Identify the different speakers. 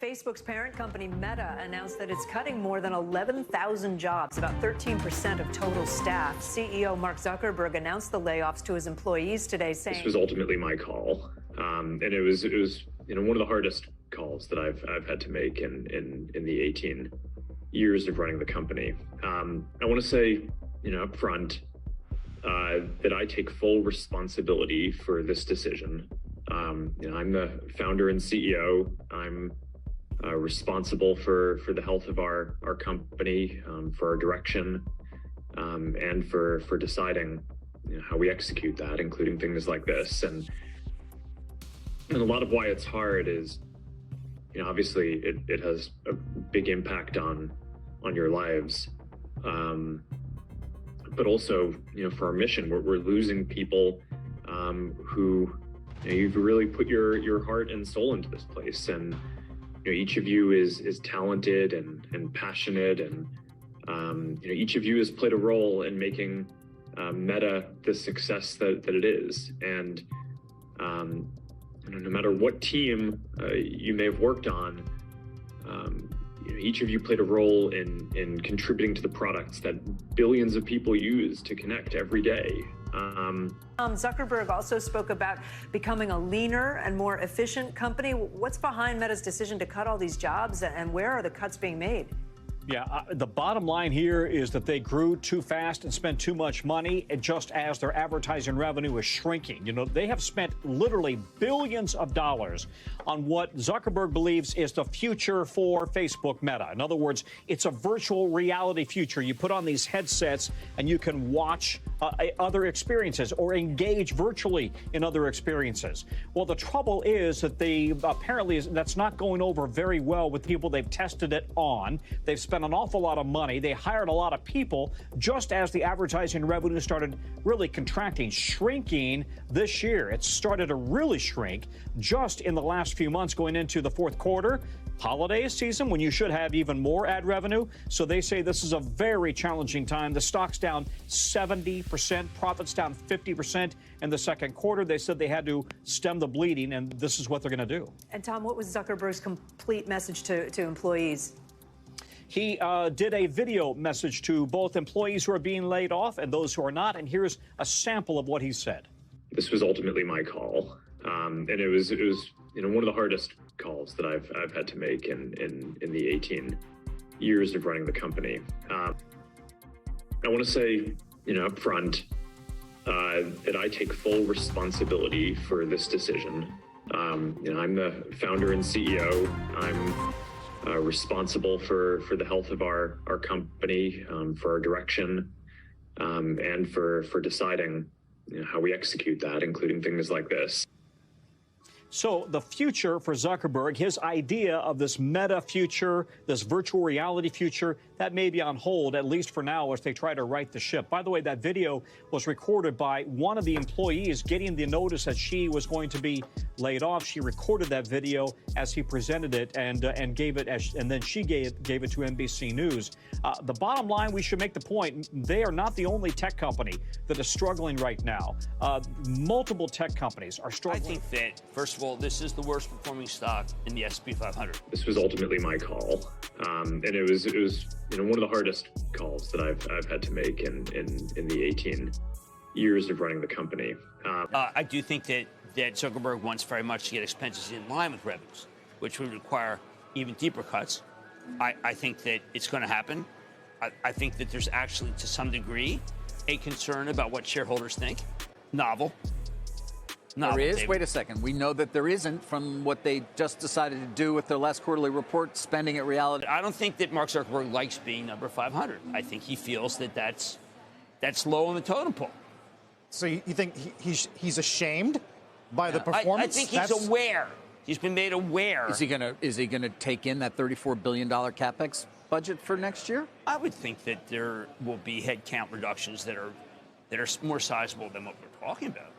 Speaker 1: Facebook's parent company Meta announced that it's cutting more than 11,000 jobs, about 13% of total staff. CEO Mark Zuckerberg announced the layoffs to his employees today, saying
Speaker 2: this was ultimately my call, and it was one of the hardest calls that I've had to make in the 18 years of running the company. I want to say up front that I take full responsibility for this decision. I'm the founder and CEO. I'm responsible for the health of our company, for our direction, and for deciding how we execute that, including things like this. And a lot of why it's hard is, obviously it has a big impact on your lives, but also for our mission, we're losing people who you've really put your heart and soul into this place, and each of you is talented and passionate, and each of you has played a role in making Meta the success that it is. And no matter what team you may have worked on, each of you played a role in contributing to the products that billions of people use to connect every day.
Speaker 1: Zuckerberg also spoke about becoming a leaner and more efficient company. What's behind Meta's decision to cut all these jobs, and where are the cuts being made?
Speaker 3: Yeah, the bottom line here is that they grew too fast and spent too much money, and just as their advertising revenue is shrinking. They have spent literally billions of dollars on what Zuckerberg believes is the future for Facebook Meta. In other words, it's a virtual reality future. You put on these headsets and you can watch other experiences or engage virtually in other experiences. Well, the trouble is that that's not going over very well with people they've tested it on. They've spent an awful lot of money. They hired a lot of people just as the advertising revenue started really contracting, shrinking this year. It started to really shrink just in the last few months going into the fourth quarter, holiday season, when you should have even more ad revenue. So they say this is a very challenging time. The stock's down 70%, profits down 50% in the second quarter. They said they had to stem the bleeding, and this is what they're going to do.
Speaker 1: And Tom, what was Zuckerberg's complete message to employees?
Speaker 3: He did a video message to both employees who are being laid off and those who are not. And here's a sample of what he said.
Speaker 2: This was ultimately my call, and it was one of the hardest calls that I've had to make in the 18 years of running the company. I want to say up front that I take full responsibility for this decision. I'm the founder and CEO. I'm responsible for the health of our company, for our direction, and for deciding how we execute that, including things like this.
Speaker 3: So the future for Zuckerberg, his idea of this meta future, this virtual reality future, that may be on hold, at least for now, as they try to right the ship. By the way, that video was recorded by one of the employees getting the notice that she was going to be laid off. She recorded that video as he presented it and gave it, and then she gave it to NBC News. The bottom line, we should make the point, they are not the only tech company that is struggling right now. Multiple tech companies are struggling.
Speaker 4: I think that, first of all, this is the worst performing stock in the S&P 500.
Speaker 2: This was ultimately my call, and it was one of the hardest calls that I've had to make in the 18 years of running the company.
Speaker 4: I do think that Zuckerberg wants very much to get expenses in line with revenues, which would require even deeper cuts. I think that it's going to happen. I think that there's actually, to some degree, a concern about what shareholders think. Novel.
Speaker 5: There is?
Speaker 4: David.
Speaker 5: Wait a second. We know that there isn't from what they just decided to do with their last quarterly report, spending at reality.
Speaker 4: I don't think that Mark Zuckerberg likes being number 500. I think he feels that that's low on the totem pole.
Speaker 6: So you think he's ashamed by the performance?
Speaker 4: I think he's aware. He's been made aware.
Speaker 5: Is he gonna take in that $34 billion capex budget for next year?
Speaker 4: I would think that there will be headcount reductions that are more sizable than what we're talking about.